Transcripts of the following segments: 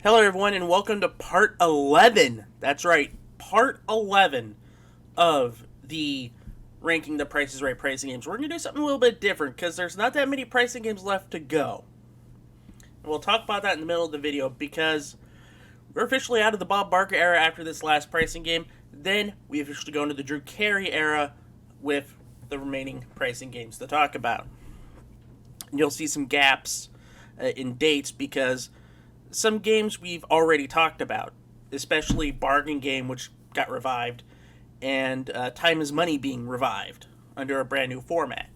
Hello, everyone, and welcome to part 11. That's right, part 11 of the Ranking the Price is Right pricing games. We're going to do something a little bit different because there's not that many pricing games left to go. And we'll talk about that in the middle of the video because we're officially out of the Bob Barker era after this last pricing game. Then we officially go into the Drew Carey era with the remaining pricing games to talk about. And you'll see some gaps in dates because some games we've already talked about, especially Bargain Game, which got revived, and Time is Money being revived under a brand new format.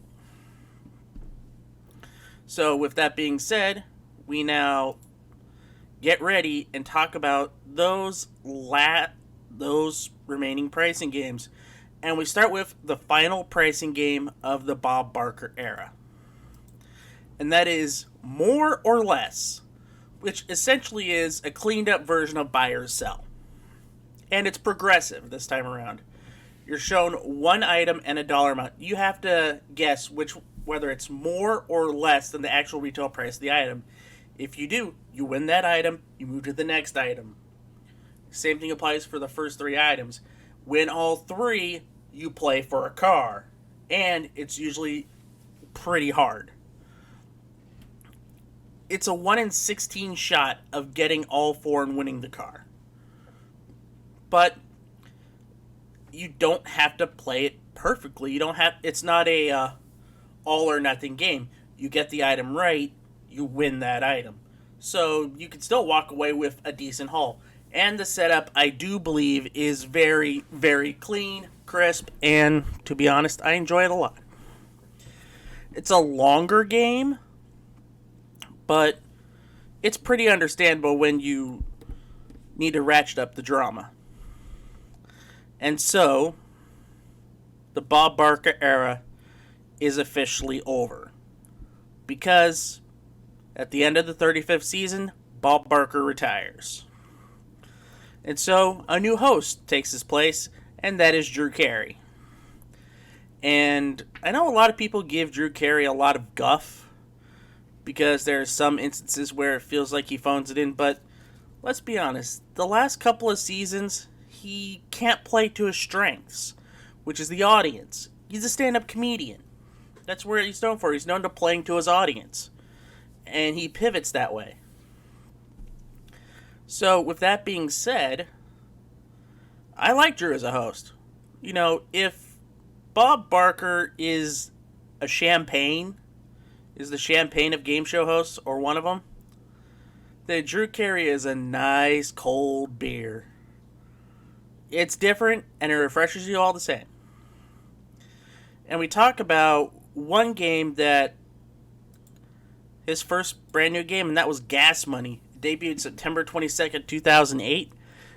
So with that being said, we now get ready and talk about those remaining pricing games. And we start with the final pricing game of the Bob Barker era. And that is More or Less, which essentially is a cleaned up version of buy or sell. And it's progressive this time around. You're shown one item and a dollar amount. You have to guess whether it's more or less than the actual retail price of the item. If you do, you win that item, you move to the next item. Same thing applies for the first three items. Win all three, you play for a car. And it's usually pretty hard. It's a 1 in 16 shot of getting all four and winning the car. But you don't have to play it perfectly. It's not a all or nothing game. You get the item right, you win that item. So you can still walk away with a decent haul. And the setup, I do believe, is very, very clean, crisp, and to be honest, I enjoy it a lot. It's a longer game, but it's pretty understandable when you need to ratchet up the drama. And so, the Bob Barker era is officially over. Because at the end of the 35th season, Bob Barker retires. And so, a new host takes his place, and that is Drew Carey. And I know a lot of people give Drew Carey a lot of guff, because there's some instances where it feels like he phones it in, but let's be honest, the last couple of seasons, he can't play to his strengths, which is the audience. He's a stand-up comedian. That's where he's known for. He's known to playing to his audience. And he pivots that way. So, with that being said, I like Drew as a host. You know, if Bob Barker is the champagne of game show hosts, or one of them, then Drew Carey is a nice cold beer. It's different, and it refreshes you all the same. And we talk about one game that, his first brand new game, and that was Gas Money. It debuted September 22nd, 2008.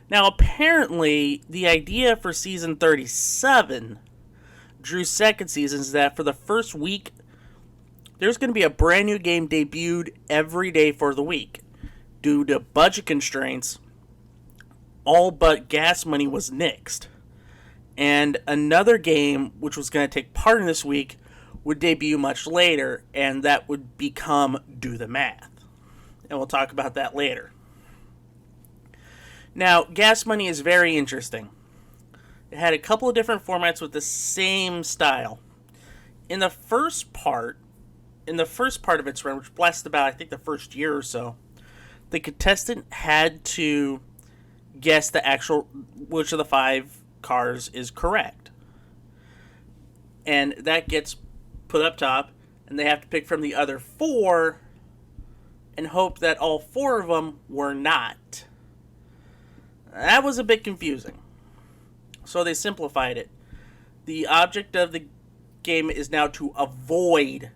Now, apparently, the idea for Season 37, Drew's second season, is that for the first week, there's going to be a brand new game debuted every day for the week. Due to budget constraints, all but Gas Money was nixed. And another game, which was going to take part in this week, would debut much later, and that would become Do the Math. And we'll talk about that later. Now, Gas Money is very interesting. It had a couple of different formats with the same style. In the first part of its run, which lasted about, I think, the first year or so, the contestant had to guess which of the 5 cars is correct. And that gets put up top, and they have to pick from the other 4 and hope that all 4 of them were not. That was a bit confusing. So they simplified it. The object of the game is now to avoid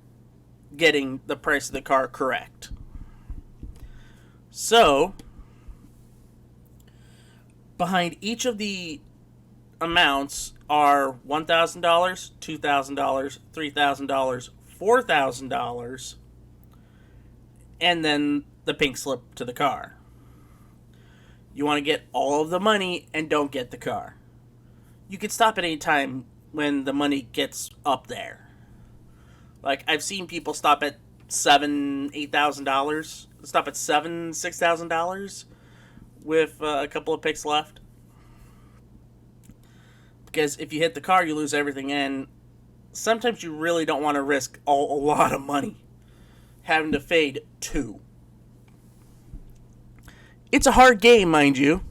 getting the price of the car correct. So, behind each of the amounts are $1,000, $2,000, $3,000, $4,000, and then the pink slip to the car. You want to get all of the money and don't get the car. You can stop at any time when the money gets up there. Like, I've seen people stop at $7,000, $8,000, stop at $6,000, with a couple of picks left. Because if you hit the car, you lose everything, and sometimes you really don't want to risk a lot of money having to fade 2. It's a hard game, mind you,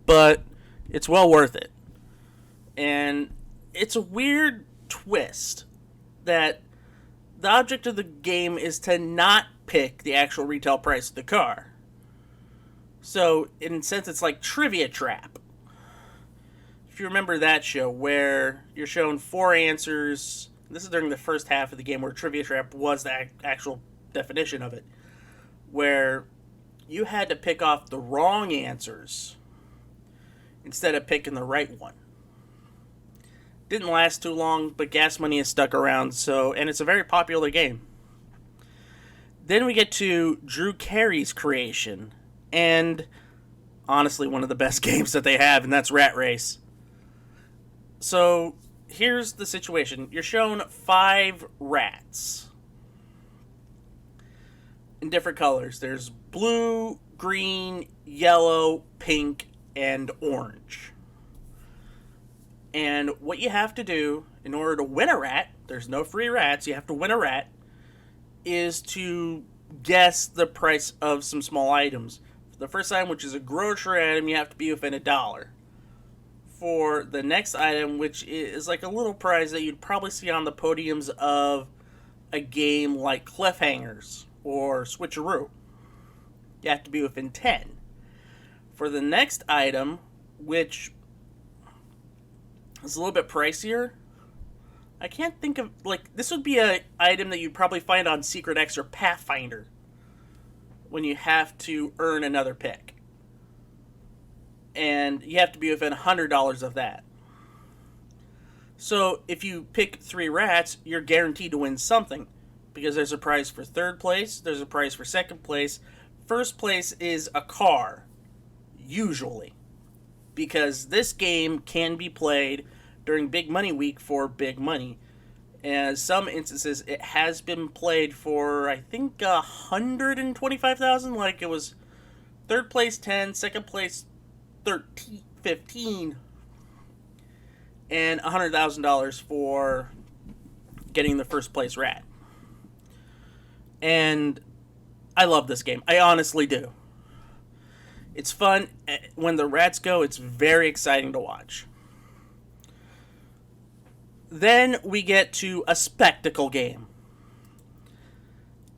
but it's well worth it. And it's a weird twist that the object of the game is to not pick the actual retail price of the car. So, in a sense, it's like Trivia Trap. If you remember that show where you're shown 4 answers, this is during the first half of the game where Trivia Trap was the actual definition of it, where you had to pick off the wrong answers instead of picking the right one. Didn't last too long, but gas money is stuck around, and it's a very popular game. Then we get to Drew Carey's creation, and honestly one of the best games that they have, and that's Rat Race. So here's the situation. You're shown 5 rats in different colors. There's blue, green, yellow, pink, and orange. And what you have to do in order to win a rat, there's no free rats, you have to win a rat, is to guess the price of some small items. For the first item, which is a grocery item, you have to be within $1. For the next item, which is like a little prize that you'd probably see on the podiums of a game like Cliffhangers or Switcheroo, you have to be within 10. For the next item, which is a little bit pricier, I can't think of, this would be an item that you'd probably find on Secret X or Pathfinder when you have to earn another pick. And you have to be within $100 of that. So if you pick 3 rats, you're guaranteed to win something, because there's a prize for 3rd place, there's a prize for 2nd place. 1st place is a car, usually, because this game can be played during Big Money Week for big money. And some instances, it has been played for, I think, 125,000. Like, it was 3rd place 10, 2nd place 15, and $100,000 for getting the 1st place rat. And I love this game. I honestly do. It's fun. When the rats go, it's very exciting to watch. Then we get to a spectacle game.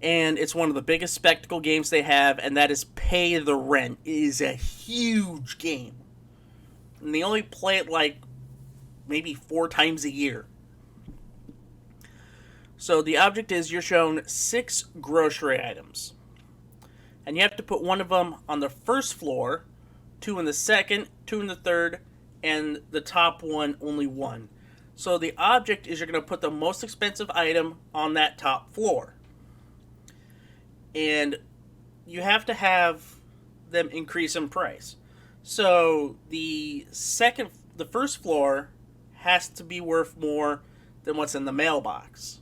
And it's one of the biggest spectacle games they have, and that is Pay the Rent. It is a huge game. And they only play it maybe 4 times a year. So the object is you're shown 6 grocery items. And you have to put one of them on the 1st floor, 2 in the 2nd, 2 in the 3rd, and the top one only 1. So the object is you're going to put the most expensive item on that top floor. And you have to have them increase in price. So the 1st floor has to be worth more than what's in the mailbox.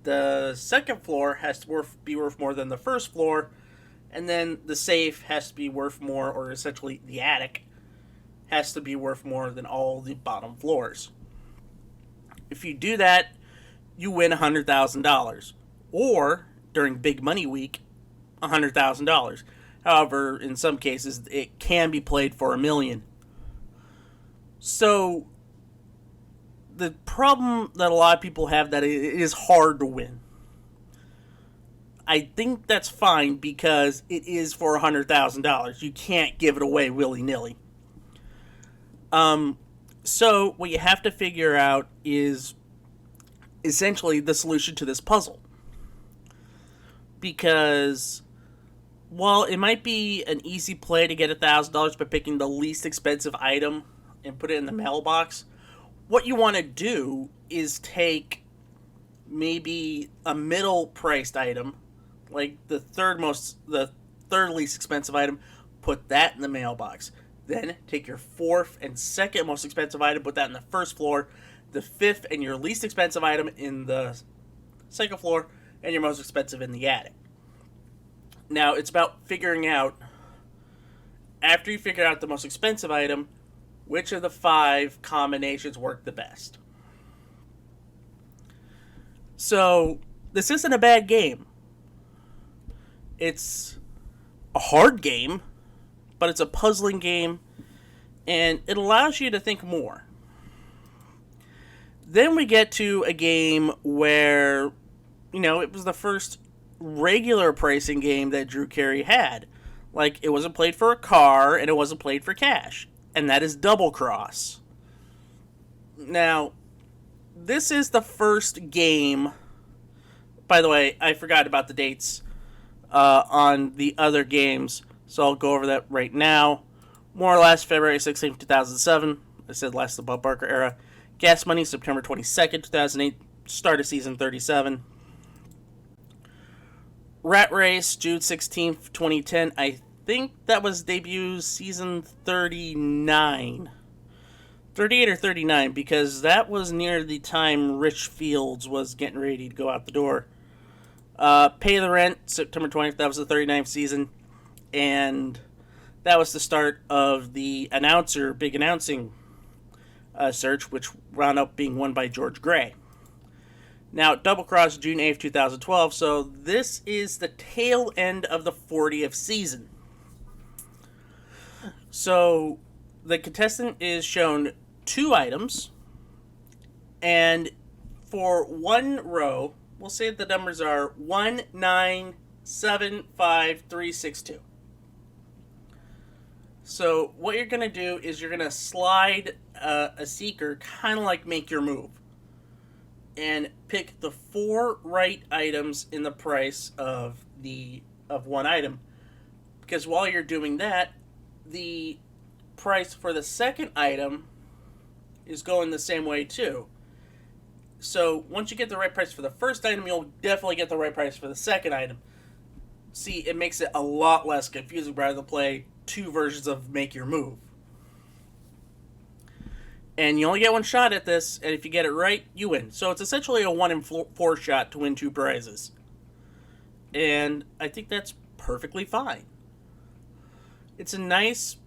The 2nd floor has to be worth more than the 1st floor, and then the safe has to be worth more, or essentially the attic has to be worth more than all the bottom floors. If you do that, you win $100,000. Or, during Big Money Week, $100,000. However, in some cases, it can be played for $1 million. So, the problem that a lot of people have that it is hard to win. I think that's fine because it is for $100,000. You can't give it away willy-nilly. So, what you have to figure out is essentially the solution to this puzzle. Because while it might be an easy play to get $1,000 by picking the least expensive item and put it in the mailbox, what you want to do is take maybe a middle-priced item, like the third least expensive item, put that in the mailbox. Then take your 4th and 2nd most expensive item, put that in the 1st floor, the 5th and your least expensive item in the 2nd floor, and your most expensive in the attic. Now, it's about figuring out after you figure out the most expensive item, which of the 5 combinations work the best. So, this isn't a bad game. It's a hard game, but it's a puzzling game, and it allows you to think more. Then we get to a game where, it was the first regular pricing game that Drew Carey had. Like, it wasn't played for a car, and it wasn't played for cash. And that is Double Cross. Now, this is the first game. By the way, I forgot about the dates on the other games, so I'll go over that right now. More or less, February 16, 2007. I said last the Bob Barker era. Gas Money, September 22nd, 2008. Start of Season 37. Rat Race, June 16th, 2010. I think that was debut Season 39. 38 or 39, because that was near the time Rich Fields was getting ready to go out the door. Pay the Rent, September 20th. That was the 39th season. And that was the start of the big announcing search, which wound up being won by George Gray. Now, Double Cross, June 8th, 2012. So this is the tail end of the 40th season. So the contestant is shown 2 items. And for one row, we'll say the numbers are 1, 9, 7, 5, 3, 6, 2. So what you're going to do is you're going to slide a seeker, kind of like Make Your Move, and pick the 4 right items in the price of one item. Because while you're doing that, the price for the second item is going the same way too. So once you get the right price for the first item, you'll definitely get the right price for the second item. See, it makes it a lot less confusing rather than play 2 versions of Make Your Move. And you only get one shot at this, and if you get it right, you win. So it's essentially a 1 in 4 shot to win 2 prizes. And I think that's perfectly fine. It's a nice,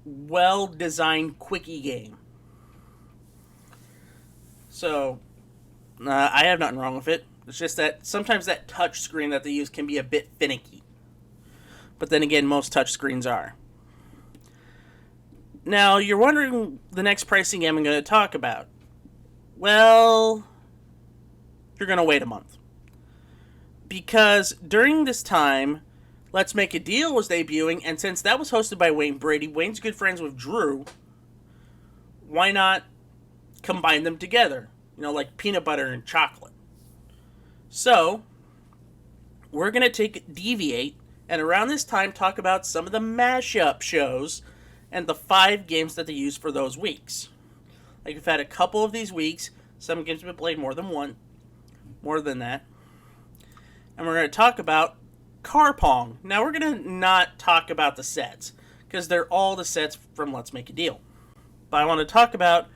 well-designed quickie game. So, I have nothing wrong with it. It's just that sometimes that touch screen that they use can be a bit finicky. But then again, most touch screens are. Now, you're wondering the next pricing game I'm going to talk about. Well, you're going to wait a month. Because during this time, Let's Make a Deal was debuting, and since that was hosted by Wayne Brady, Wayne's good friends with Drew, why not combine them together? Like peanut butter and chocolate. So, we're going to deviate, and around this time talk about some of the mashup shows and the 5 games that they use for those weeks. Like, we've had a couple of these weeks. Some games have been played more than that. And we're going to talk about Carpong. Now, we're going to not talk about the sets, because they're all the sets from Let's Make a Deal. But I want to talk about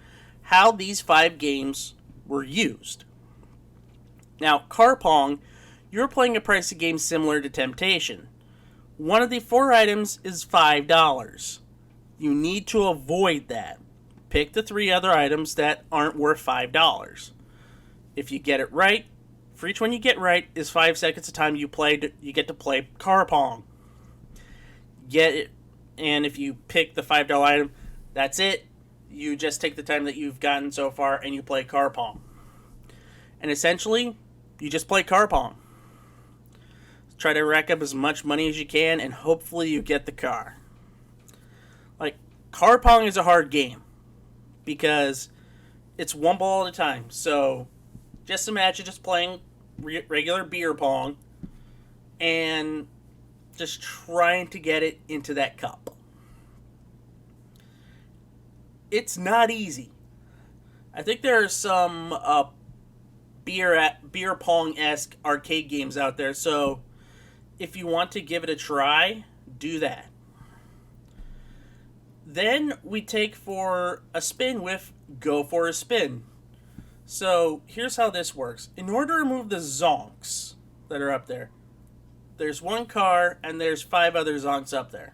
how these 5 games were used. Now, Carpong, you're playing a pricey game similar to Temptation. One of the 4 items is $5. You need to avoid that. Pick the 3 other items that aren't worth $5. If you get it right, for each one you get right is 5 seconds of time you get to play Carpong. Get it, and if you pick the $5 item, that's it. You just take the time that you've gotten so far and you play Carpong. And essentially, you just play Carpong. Try to rack up as much money as you can, and hopefully you get the car. Like, Carpong is a hard game, because it's one ball at a time. So, just imagine just playing regular beer pong, and just trying to get it into that cup. It's not easy. I think there are some beer pong-esque arcade games out there, so if you want to give it a try, do that. Then we take for a spin with Go for a Spin. So here's how this works. In order to remove the zonks that are up there, there's one car and there's 5 other zonks up there.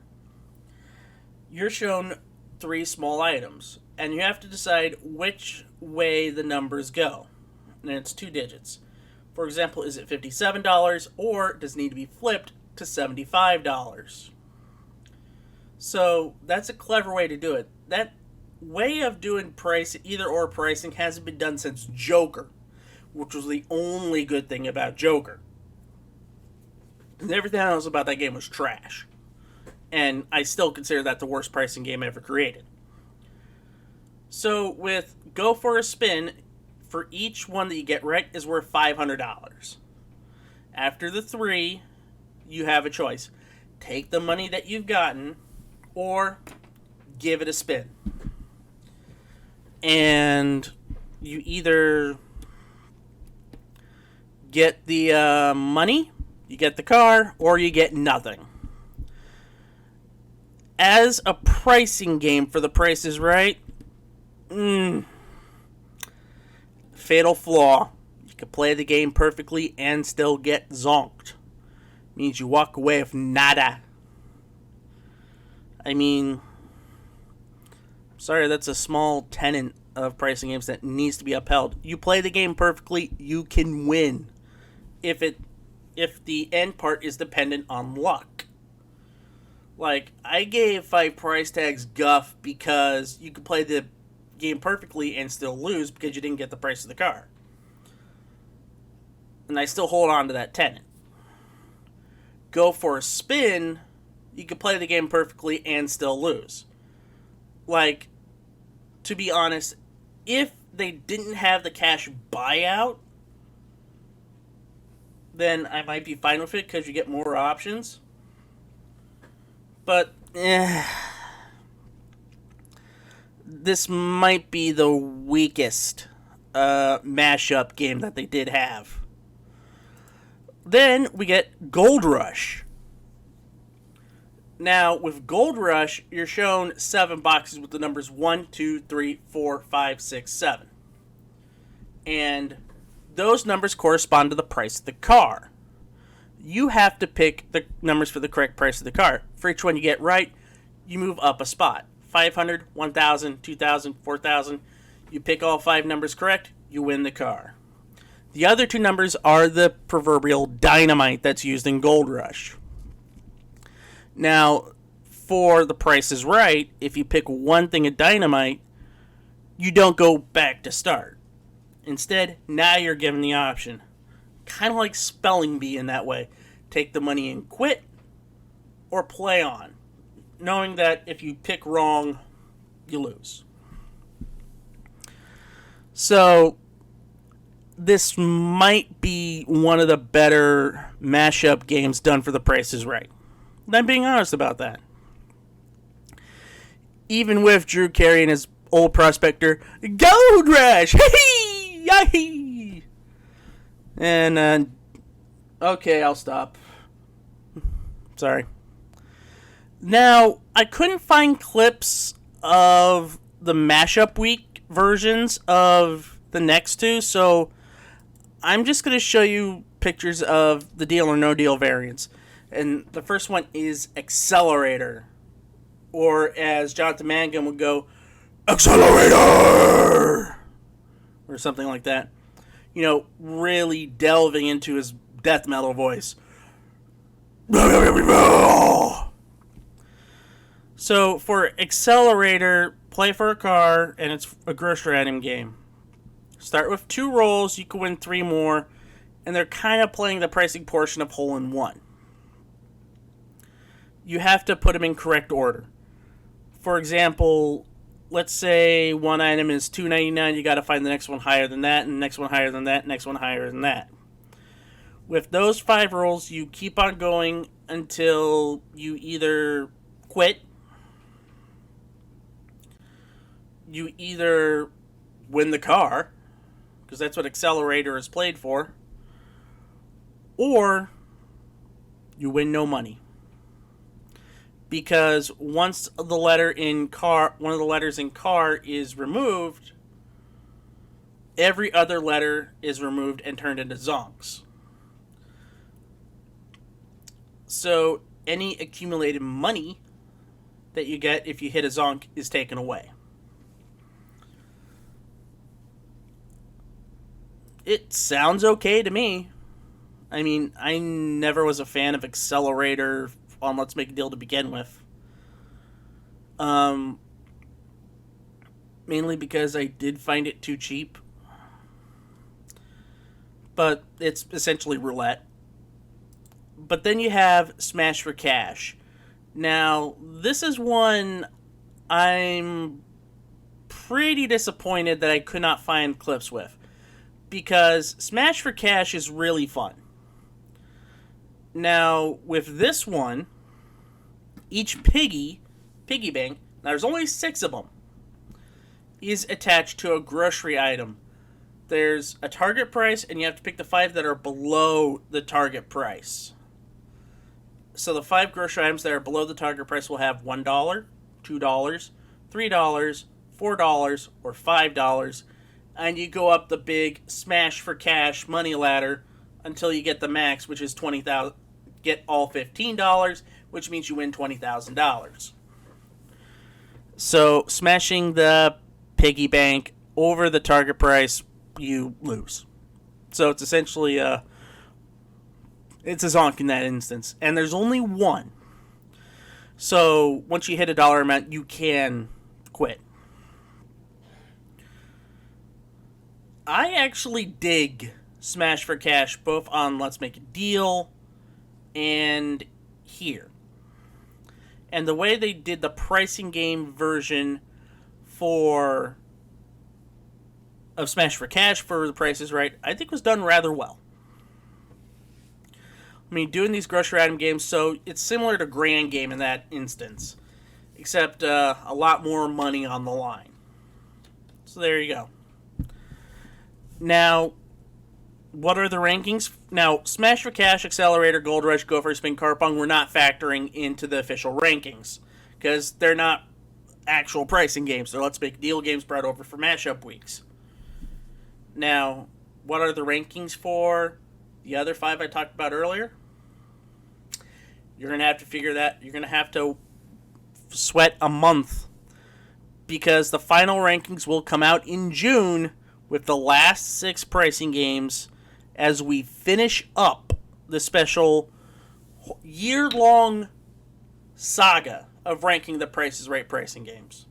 You're shown three small items, and you have to decide which way the numbers go. And it's two digits. For example, is it $57 or does it need to be flipped to $75? So that's a clever way to do it. That way of doing price either or pricing hasn't been done since Joker, which was the only good thing about Joker. And everything else about that game was trash. And I still consider that the worst pricing game ever created. So with Go for a Spin, for each one that you get right is worth $500. After the three, you have a choice. Take the money that you've gotten or give it a spin. And you either get the money, you get the car, or you get nothing. As a pricing game for The Price is Right, fatal flaw. You can play the game perfectly and still get zonked. Means you walk away with nada. I mean, sorry, that's a small tenet of pricing games that needs to be upheld. You play the game perfectly, you can win. If the end part is dependent on luck. Like, I gave 5 price tags guff because you could play the game perfectly and still lose because you didn't get the price of the car. And I still hold on to that tenet. Go for a Spin, you can play the game perfectly and still lose. Like, to be honest, if they didn't have the cash buyout, then I might be fine with it because you get more options. But, this might be the weakest mashup game that they did have. Then we get Gold Rush. Now, with Gold Rush, you're shown 7 boxes with the numbers 1, 2, 3, 4, 5, 6, 7. And those numbers correspond to the price of the car. You have to pick the numbers for the correct price of the car. For each one you get right, you move up a spot. 500, 1,000, 2,000, 4,000. You pick all 5 numbers correct, you win the car. The other 2 numbers are the proverbial dynamite that's used in Gold Rush. Now, for The Price is Right, if you pick one thing of dynamite, you don't go back to start. Instead, now you're given the option. Kind of like Spelling Bee in that way. Take the money and quit, or play on, knowing that if you pick wrong, you lose. So, this might be one of the better mashup games done for The Price is Right. And I'm being honest about that. Even with Drew Carey and his old prospector, Gold Rush! Hey! Yay! And, okay, I'll stop. Sorry. Now, I couldn't find clips of the mashup week versions of the next 2, so I'm just going to show you pictures of the Deal or No Deal variants. And the first one is Accelerator. Or as Jonathan Mangum would go, Accelerator! Or something like that. You know, really delving into his death metal voice. So, for Accelerator, play for a car, and it's a grocery item game. Start with 2 rolls, you can win 3 more, and they're kind of playing the pricing portion of Hole in One. You have to put them in correct order. For example, let's say one item is $2.99, you got to find the next one higher than that, and the next one higher than that, next one higher than that. With those 5 rolls, you keep on going until you either quit, you either win the car, because that's what Accelerator is played for, or you win no money. Because once the letter in car, one of the letters in car is removed, every other letter is removed and turned into zonks. So any accumulated money that you get if you hit a zonk is taken away. It sounds okay to me. I mean, I never was a fan of Accelerator on Let's Make a Deal to begin with. Mainly because I did find it too cheap. But it's essentially roulette. But then you have Smash for Cash. Now, this is one I'm pretty disappointed that I could not find clips with. Because Smash for Cash is really fun. Now, with this one, each piggy bank, now there's only 6 of them, is attached to a grocery item. There's a target price, and you have to pick the 5 that are below the target price. So the 5 grocery items that are below the target price will have $1, $2, $3, $4, or $5. And you go up the big Smash for Cash money ladder until you get the max, which is $20,000. Get all $15, which means you win $20,000. So smashing the piggy bank over the target price, you lose. So it's essentially it's a zonk in that instance, and there's only one. So once you hit a dollar amount, you can quit. I actually dig Smash for Cash both on Let's Make a Deal and here. And the way they did the pricing game version of Smash for Cash for The Price is Right, I think was done rather well. I mean, doing these grocery item games, so it's similar to Grand Game in that instance, except a lot more money on the line. So there you go. Now, what are the rankings? Now, Smash for Cash, Accelerator, Gold Rush, Go for Spin, Carpong were not factoring into the official rankings because they're not actual pricing games. They're Let's Make a Deal games brought over for mashup weeks. Now, what are the rankings for the other 5 I talked about earlier? You're going to have to figure that. You're going to have to sweat a month because the final rankings will come out in June with the last 6 pricing games as we finish up the special year-long saga of ranking the Price is Right pricing games.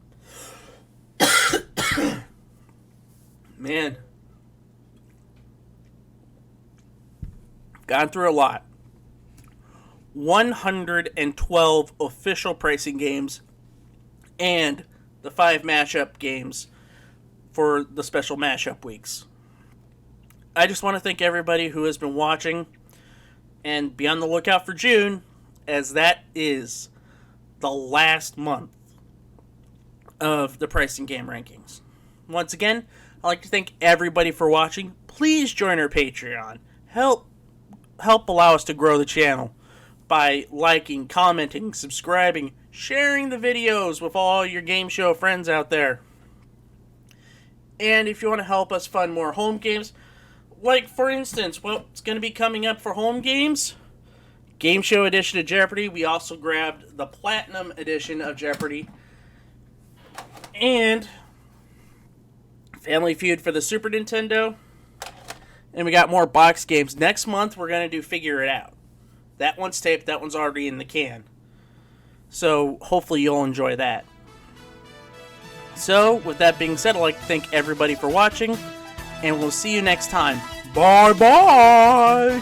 Man. Gone through a lot. 112 official pricing games and the 5 mashup games for the special mashup weeks. I just want to thank everybody who has been watching and be on the lookout for June, as that is the last month of the pricing game rankings. Once again, I'd like to thank everybody for watching. Please join our Patreon. Help allow us to grow the channel by liking, commenting, subscribing, sharing the videos with all your game show friends out there. And if you want to help us fund more home games, like for instance, what's going to be coming up for home games? Game Show Edition of Jeopardy. We also grabbed the Platinum Edition of Jeopardy. And Family Feud for the Super Nintendo. And we got more box games. Next month, we're going to do Figure It Out. That one's taped. That one's already in the can. So, hopefully you'll enjoy that. So, with that being said, I'd like to thank everybody for watching. And we'll see you next time. Bye-bye!